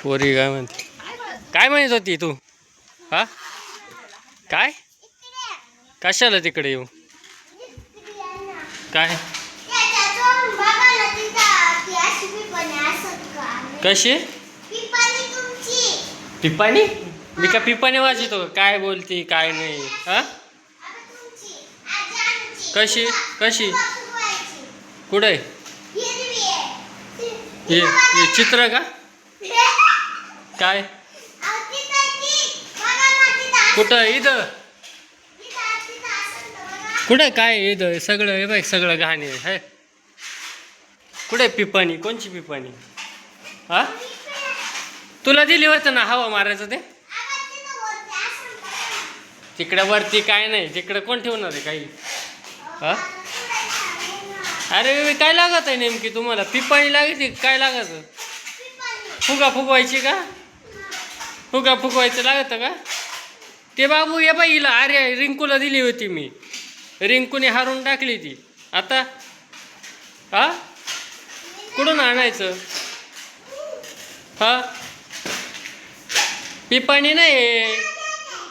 पोरी काय म्हणते? काय म्हणत होती तू? हा काय? कशाला तिकडे येऊ? काय कशी पिपाणी? मी का पिपाणी वाजतो? काय बोलती काय नाही? हा कशी कशी कुठे? हे चित्र का काय? कुठं? इथं कुठे काय? इथं सगळं हे बघ, सगळं घाण आहे. कुठे पिपाणी? कोणची पिपाणी? हा तुला दिली होतं ना हवा मारायचं ते? तिकडे वरती काय नाही, तिकडे कोण ठेवणार आहे काही? हा अरे काय लागत आहे नेमकी तुम्हाला? पिपाणी लागते काय लागत? फुगा फुगवायची का? फुगा फुगवायचं लागत का? ते बाबू ये बाई हिला, अरे रिंकूला दिली होती मी, रिंकूने हारून टाकली ती. आता हा कुठून आणायचं? हा पिपाणी नाही,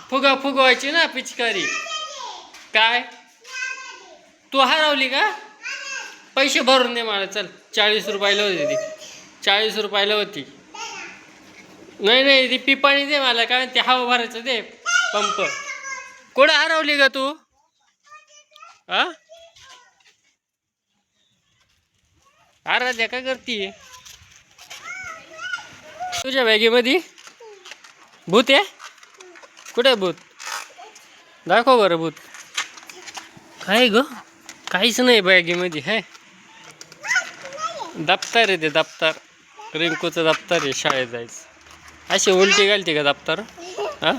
फुगा फुगवायची ना पिचकारी. काय तू हरवली का? पैसे भरून दे मला, चल. 40 रुपयाला होती ती, 40 रुपयाला होती. नाही नाही ती पिपाणी दे मला, काय ते हवा भरायचं दे पंप. कुठं हरवली का तू? हा आराध्या काय करतीये? तुझ्या बॅगेमध्ये भूत आहे? कुठे भूत? दाखव बरं भूत. काय ग? काहीच नाही बॅगेमध्ये. है दप्तर आहे ते, दप्तर. रिंकूचं दप्तर आहे शाळेत जायचं. अशी उलटी घालते का दप्तर? हा